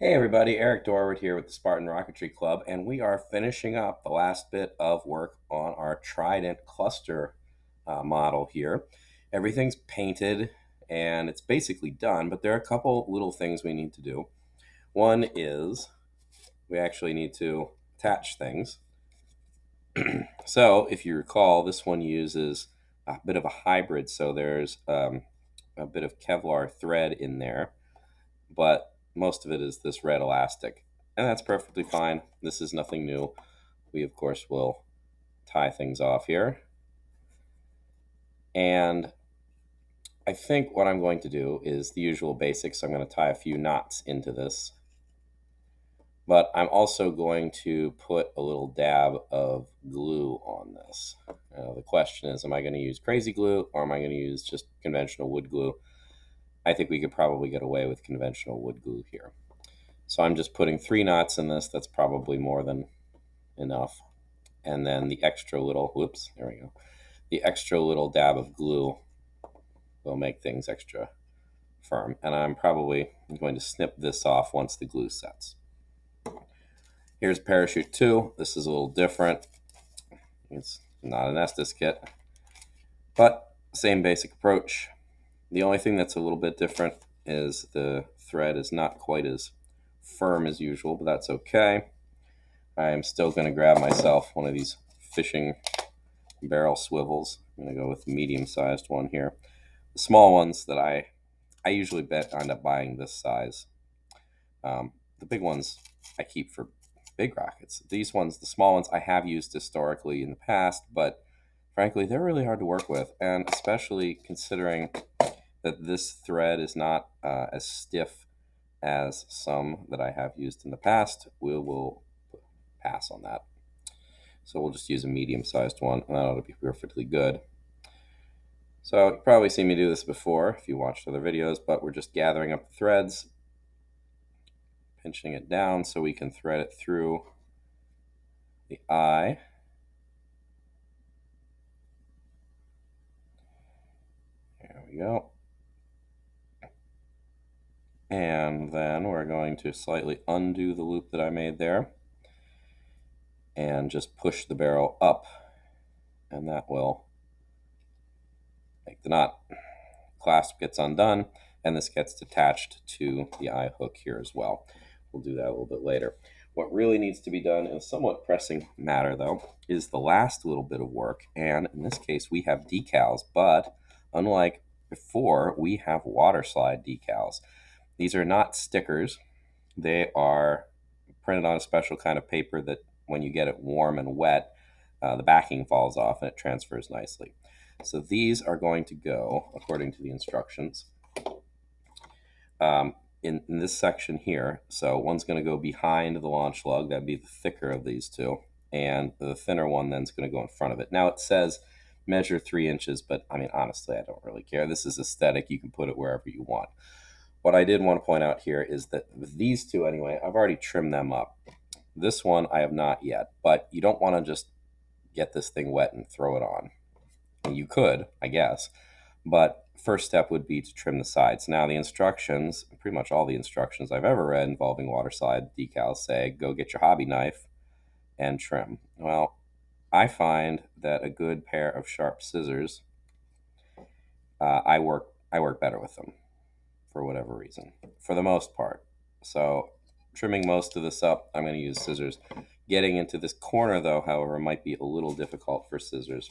Hey everybody, Eric Dorward here with the Spartan Rocketry Club, and we are finishing up the last bit of work on our Trident cluster model here. Everything's painted and it's basically done, but there are a couple little things we need to do. One is we actually need to attach things. So if you recall, this one uses a bit of a hybrid, so there's a bit of Kevlar thread in there, but most of it is this red elastic. And that's perfectly fine. This is nothing new. We, of course, will tie things off here. And I think what I'm going to do is the usual basics. I'm going to tie a few knots into this. But I'm also going to put a little dab of glue on this. The question is, am I going to use crazy glue or am I going to use just conventional wood glue? I think we could probably get away with conventional wood glue here. So I'm just putting 3 knots in this. That's probably more than enough. And then the extra little, whoops, there we go. The extra little dab of glue will make things extra firm. And I'm probably going to snip this off once the glue sets. Here's parachute 2. This is a little different. It's not an Estes kit, but same basic approach. The only thing that's a little bit different is the thread is not quite as firm as usual, but that's okay. I am still going to grab myself one of these fishing barrel swivels. I'm going to go with the medium-sized one here. The small ones that I usually end up buying this size. The big ones I keep for big rockets. These ones, the small ones, I have used historically in the past, but frankly, they're really hard to work with, and especially considering that this thread is not as stiff as some that I have used in the past. We will pass on that. So we'll just use a medium-sized one, and that ought to be perfectly good. So you've probably seen me do this before if you watched other videos, but we're just gathering up the threads, pinching it down so we can thread it through the eye. There we go. And then we're going to slightly undo the loop that I made there and just push the barrel up, and that will make the knot. Clasp gets undone, and this gets attached to the eye hook here as well. We'll do that a little bit later. What really needs to be done in a somewhat pressing matter, though, is the last little bit of work. And in this case, we have decals, but unlike before, we have waterslide decals. These are not stickers. They are printed on a special kind of paper that when you get it warm and wet, the backing falls off and it transfers nicely. So these are going to go, according to the instructions, in this section here. So one's going to go behind the launch lug. That'd be the thicker of these two. And the thinner one then is going to go in front of it. Now it says measure 3 inches, but I mean, honestly, I don't really care. This is aesthetic. You can put it wherever you want. What I did want to point out here is that with these two anyway, I've already trimmed them up. This one I have not yet, but you don't want to just get this thing wet and throw it on. And you could, I guess, but first step would be to trim the sides. Now the instructions, pretty much all the instructions I've ever read involving waterslide decals say, go get your hobby knife and trim. Well, I find that a good pair of sharp scissors, I work better with them for whatever reason, for the most part. So trimming most of this up, I'm going to use scissors. Getting into this corner, though, however, might be a little difficult for scissors.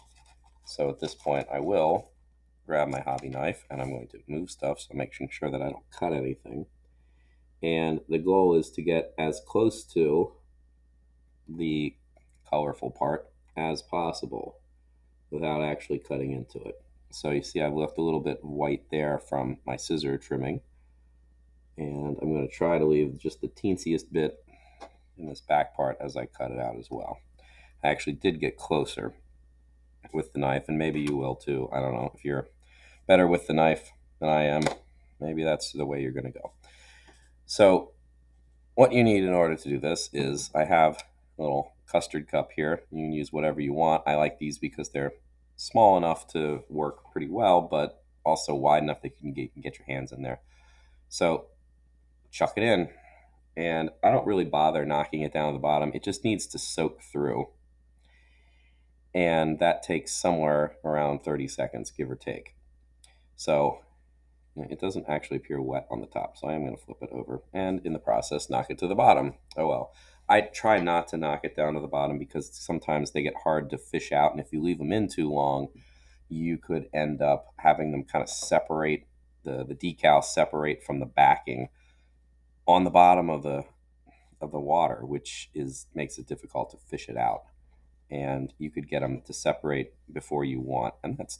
So at this point, I will grab my hobby knife and I'm going to move stuff, so making sure that I don't cut anything. And the goal is to get as close to the colorful part as possible without actually cutting into it. So you see I've left a little bit of white there from my scissor trimming. And I'm going to try to leave just the teensiest bit in this back part as I cut it out as well. I actually did get closer with the knife, and maybe you will too. I don't know. If you're better with the knife than I am, maybe that's the way you're going to go. So what you need in order to do this is I have a little custard cup here. You can use whatever you want. I like these because they're small enough to work pretty well, but also wide enough that you can get your hands in there. So chuck it in. And I don't really bother knocking it down to the bottom. It just needs to soak through. And that takes somewhere around 30 seconds, give or take. So it doesn't actually appear wet on the top. So I am going to flip it over and in the process, knock it to the bottom. Oh well. I try not to knock it down to the bottom because sometimes they get hard to fish out. And if you leave them in too long, you could end up having them kind of separate, the decal separate from the backing on the bottom of the water, which makes it difficult to fish it out. And you could get them to separate before you want, and that's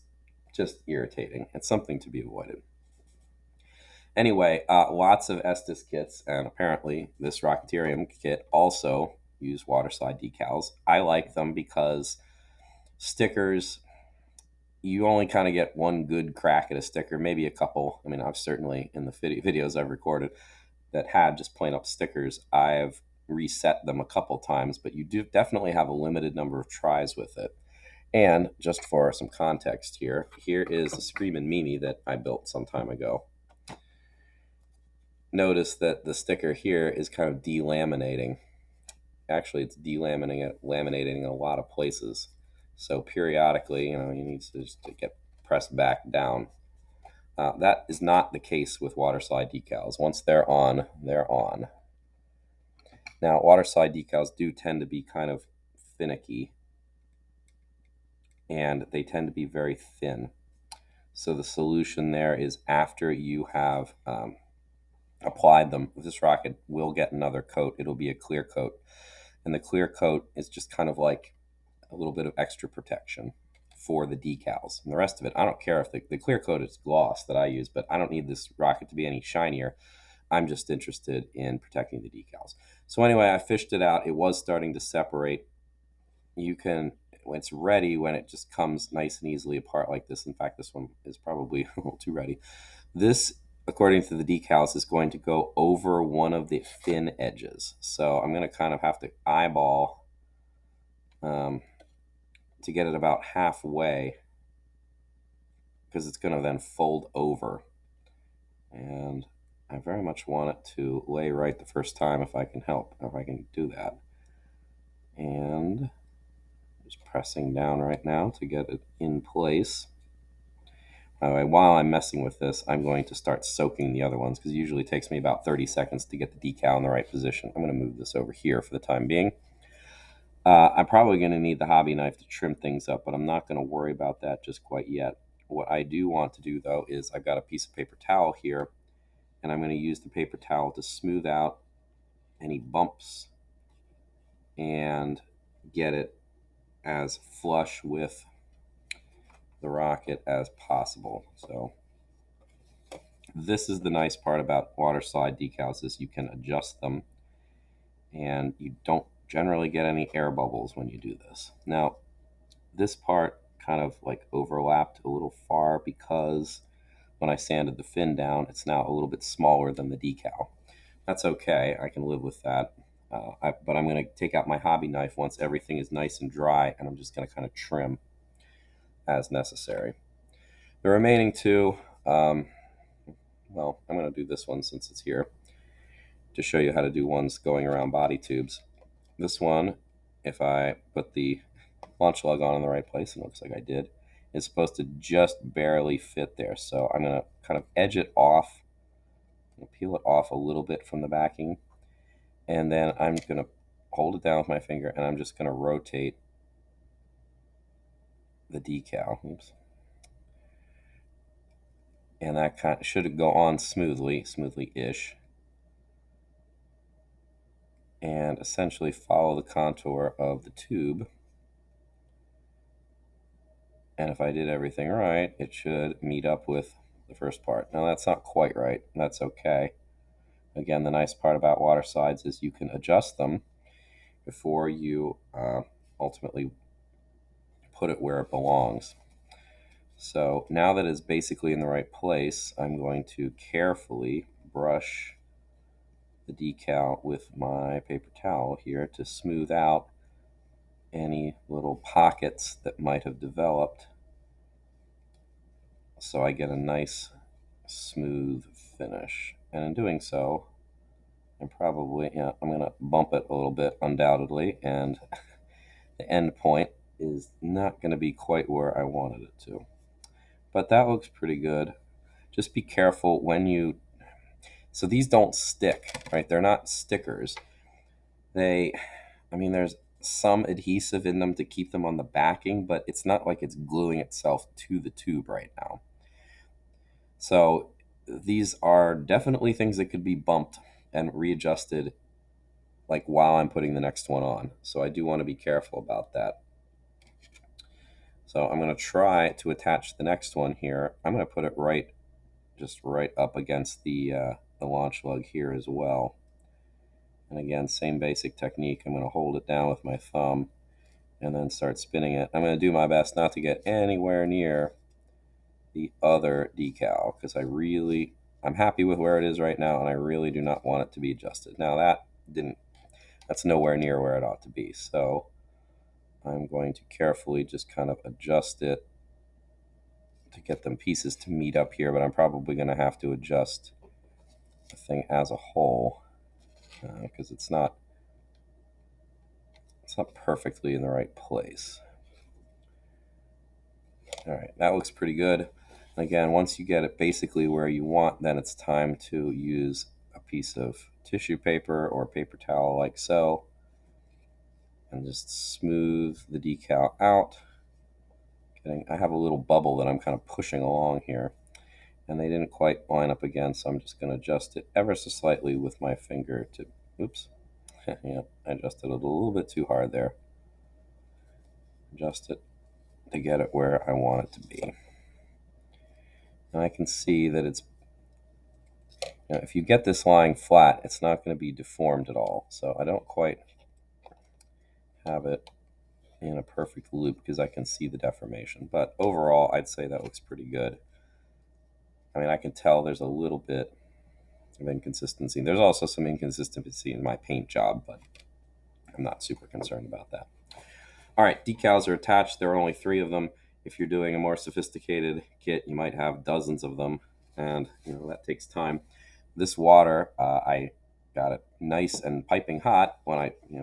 just irritating. It's something to be avoided. Anyway, lots of Estes kits, and apparently this Rocketarium kit also use waterslide decals. I like them because stickers, you only kind of get one good crack at a sticker, maybe a couple. I mean, I've certainly, in the videos I've recorded that had just plain up stickers, I've reset them a couple times, but you do definitely have a limited number of tries with it. And just for some context here is a Screamin' Mimi that I built some time ago. Notice that the sticker here is kind of delaminating. Actually, it's laminating in a lot of places. So periodically, you need to just get pressed back down. That is not the case with waterslide decals. Once they're on, they're on. Now, waterslide decals do tend to be kind of finicky, and they tend to be very thin. So the solution there is after you have applied them, this rocket will get another coat. It'll be a clear coat. And the clear coat is just kind of like a little bit of extra protection for the decals. And the rest of it, I don't care if the clear coat is gloss that I use, but I don't need this rocket to be any shinier. I'm just interested in protecting the decals. So anyway, I fished it out. It was starting to separate. You can, when it's ready, when it just comes nice and easily apart like this. In fact, this one is probably a little too ready. This, according to the decals, is going to go over one of the thin edges. So I'm going to kind of have to eyeball to get it about halfway, because it's going to then fold over. And I very much want it to lay right the first time if I can help, if I can do that. And just pressing down right now to get it in place. By the way, while I'm messing with this, I'm going to start soaking the other ones, because it usually takes me about 30 seconds to get the decal in the right position. I'm going to move this over here for the time being. I'm probably going to need the hobby knife to trim things up, but I'm not going to worry about that just quite yet. What I do want to do, though, is I've got a piece of paper towel here, and I'm going to use the paper towel to smooth out any bumps and get it as flush with the rocket as possible. So this is the nice part about waterslide decals, is you can adjust them, and you don't generally get any air bubbles when you do this. Now, this part kind of like overlapped a little far because when I sanded the fin down, it's now a little bit smaller than the decal. That's okay. I can live with that. But I'm going to take out my hobby knife once everything is nice and dry, and I'm just going to kind of trim as necessary. The remaining two, well, I'm going to do this one since it's here to show you how to do ones going around body tubes. This one, if I put the launch lug on in the right place, and it looks like I did, is supposed to just barely fit there. So I'm going to kind of edge it off, peel it off a little bit from the backing, and then I'm going to hold it down with my finger, and I'm just going to rotate the decal. Oops. And that kind of should go on smoothly-ish. And essentially follow the contour of the tube. And if I did everything right, it should meet up with the first part. Now that's not quite right. That's okay. Again, the nice part about water slides is you can adjust them before you ultimately put it where it belongs. So now that it's basically in the right place, I'm going to carefully brush the decal with my paper towel here to smooth out any little pockets that might have developed, so I get a nice smooth finish. And in doing so, And probably, I'm going to bump it a little bit, undoubtedly, and the end point is not going to be quite where I wanted it to. But that looks pretty good. Just be careful when you... So these don't stick, right? They're not stickers. There's some adhesive in them to keep them on the backing, but it's not like it's gluing itself to the tube right now. So these are definitely things that could be bumped and readjusted like while I'm putting the next one on. So I do want to be careful about that. So I'm going to try to attach the next one here. I'm going to put it just right up against the launch lug here as well. And again, same basic technique. I'm going to hold it down with my thumb and then start spinning it. I'm going to do my best not to get anywhere near the other decal because I'm happy with where it is right now, and I really do not want it to be adjusted. Now that's nowhere near where it ought to be. So I'm going to carefully just kind of adjust it to get them pieces to meet up here, but I'm probably going to have to adjust the thing as a whole because it's not perfectly in the right place. All right, that looks pretty good. Again, once you get it basically where you want, then it's time to use a piece of tissue paper or paper towel like so, and just smooth the decal out. I have a little bubble that I'm kind of pushing along here, and they didn't quite line up again, so I'm just going to adjust it ever so slightly with my finger to, oops, yeah, I adjusted it a little bit too hard there. Adjust it to get it where I want it to be. And I can see that it's, if you get this lying flat, it's not going to be deformed at all. So I don't quite have it in a perfect loop because I can see the deformation. But overall, I'd say that looks pretty good. I can tell there's a little bit of inconsistency. There's also some inconsistency in my paint job, but I'm not super concerned about that. All right, decals are attached. There are only 3 of them. If you're doing a more sophisticated kit, you might have dozens of them, and that takes time. This water, I got it nice and piping hot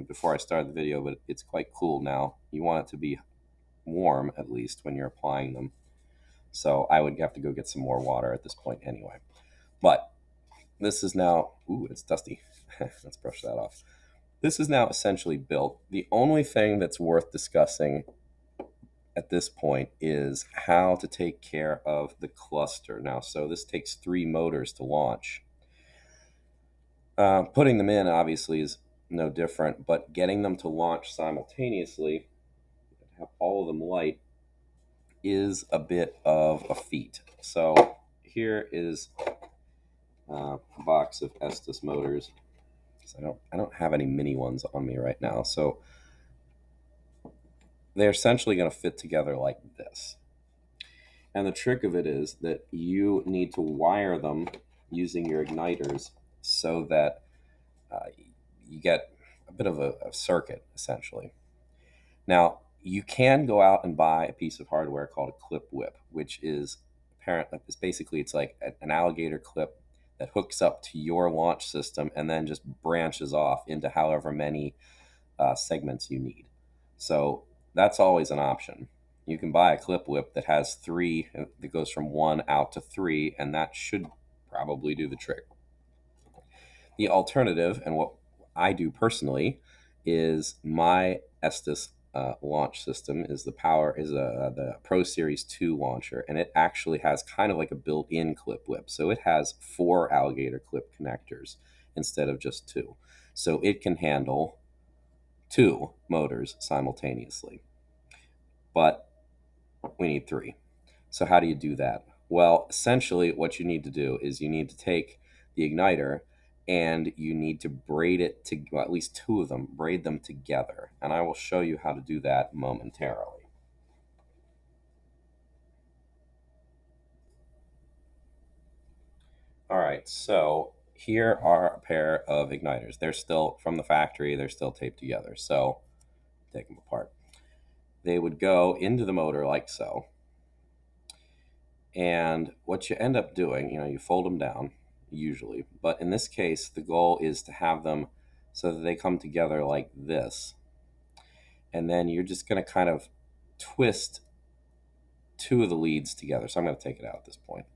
before I started the video, but it's quite cool now. You want it to be warm at least when you're applying them. So I would have to go get some more water at this point anyway. But this is now, ooh, it's dusty. Let's brush that off. This is now essentially built. The only thing that's worth discussing at this point is how to take care of the cluster. Now, so this takes 3 motors to launch. Putting them in obviously is no different, but getting them to launch simultaneously, have all of them light, is a bit of a feat. So here is a box of Estes motors. I don't have any mini ones on me right now, so they're essentially going to fit together like this. And the trick of it is that you need to wire them using your igniters so that you get a bit of a circuit, essentially. Now, you can go out and buy a piece of hardware called a clip whip, which is it's like an alligator clip that hooks up to your launch system and then just branches off into however many segments you need. So that's always an option. You can buy a clip whip that has 3, that goes from 1 out to 3, and that should probably do the trick. The alternative, and what I do personally, is my Estes launch system is the Pro Series 2 launcher, and it actually has kind of like a built-in clip whip. So it has 4 alligator clip connectors instead of just 2. So it can handle 2 motors simultaneously. But we need 3. So how do you do that? Well, essentially what you need to do is you need to take the igniter and you need to braid it to, well, at least 2 of them, braid them together. And I will show you how to do that momentarily. All right, so here are a pair of igniters. They're still from the factory, they're still taped together. So take them apart. They would go into the motor like so. And what you end up doing, you fold them down, usually. But in this case, the goal is to have them so that they come together like this. And then you're just going to kind of twist two of the leads together. So I'm going to take it out at this point.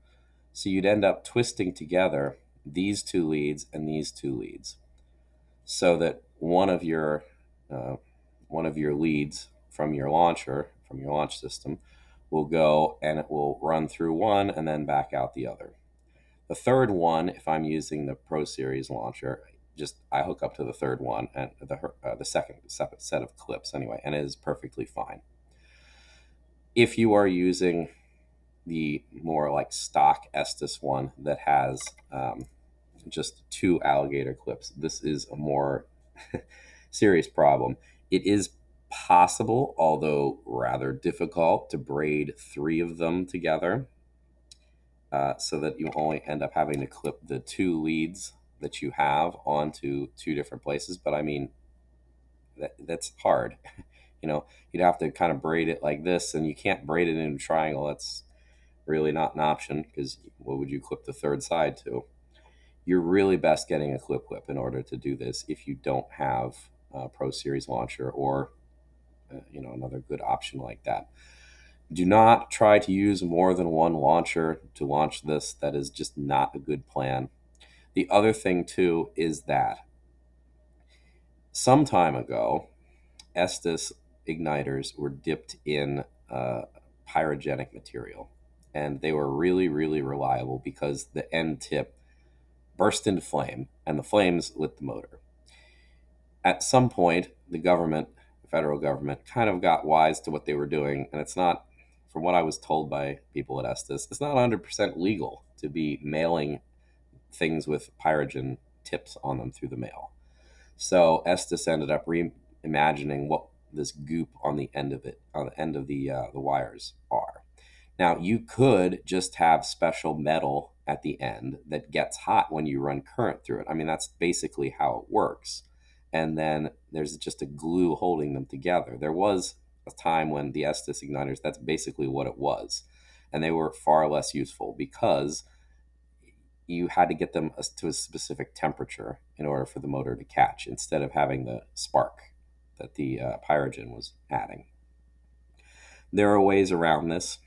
So you'd end up twisting together these two leads and these two leads, so that uh, one of your leads from your launcher, from your launch system, will go and it will run through one and then back out the other. The third one, if I'm using the Pro Series launcher, just I hook up to the third one and the second set of clips anyway, and it is perfectly fine. If you are using the more like stock Estes one that has just two alligator clips, this is a more serious problem. It is possible, although rather difficult, to braid three of them together, so that you only end up having to clip the two leads that you have onto two different places. But I mean, that's hard. You'd have to kind of braid it like this, and you can't braid it in a triangle. That's really not an option, because what would you clip the third side to? You're really best getting a clip in order to do this if you don't have a Pro Series launcher or another good option like that. Do not try to use more than one launcher to launch this. That is just not a good plan. The other thing too is that some time ago, Estes igniters were dipped in pyrogenic material, and they were really, really reliable because the end tip burst into flame and the flames lit the motor. At some point, the federal government, kind of got wise to what they were doing, and it's not, from what I was told by people at Estes, it's not 100% legal to be mailing things with pyrogen tips on them through the mail. So Estes ended up reimagining what this goop on the end of the wires are. Now, you could just have special metal at the end that gets hot when you run current through it. I mean, that's basically how it works. And then there's just a glue holding them together. There was a time when the Estes igniters, that's basically what it was. And they were far less useful because you had to get them to a specific temperature in order for the motor to catch, instead of having the spark that the pyrogen was adding. There are ways around this,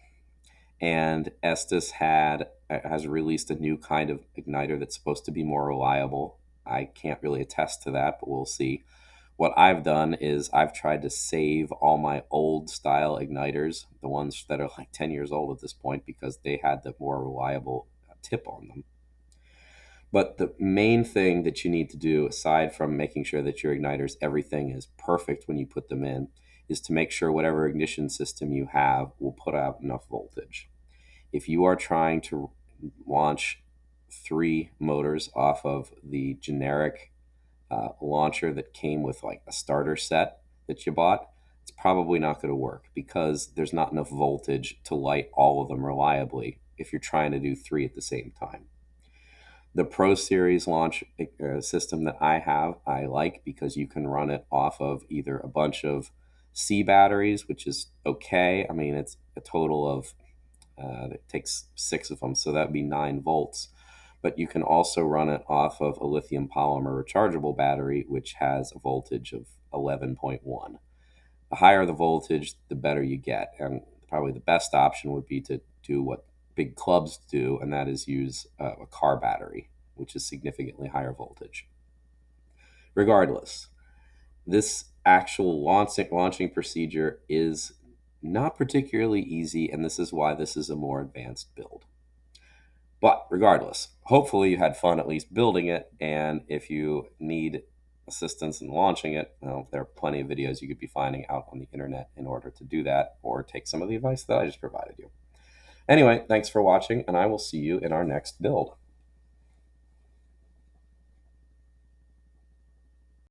and Estes has released a new kind of igniter that's supposed to be more reliable. I can't really attest to that, but we'll see. What I've done is I've tried to save all my old style igniters, the ones that are like 10 years old at this point, because they had the more reliable tip on them. But the main thing that you need to do, aside from making sure that your igniters, everything is perfect when you put them in, is to make sure whatever ignition system you have will put out enough voltage. If you are trying to launch 3 motors off of the generic launcher that came with like a starter set that you bought, it's probably not going to work, because there's not enough voltage to light all of them reliably if you're trying to do 3 at the same time. The Pro Series launch system that I have, I like, because you can run it off of either a bunch of C batteries, which is okay. I mean, it's a total of, it takes 6 of them, so that would be 9 volts. But you can also run it off of a lithium polymer rechargeable battery, which has a voltage of 11.1. The higher the voltage, the better you get. And probably the best option would be to do what big clubs do, and that is use a car battery, which is significantly higher voltage. Regardless, this actual launching procedure is not particularly easy, and this is why this is a more advanced build. But regardless, hopefully you had fun at least building it, and if you need assistance in launching it, well, there are plenty of videos you could be finding out on the internet in order to do that, or take some of the advice that I just provided you. Anyway, thanks for watching, and I will see you in our next build.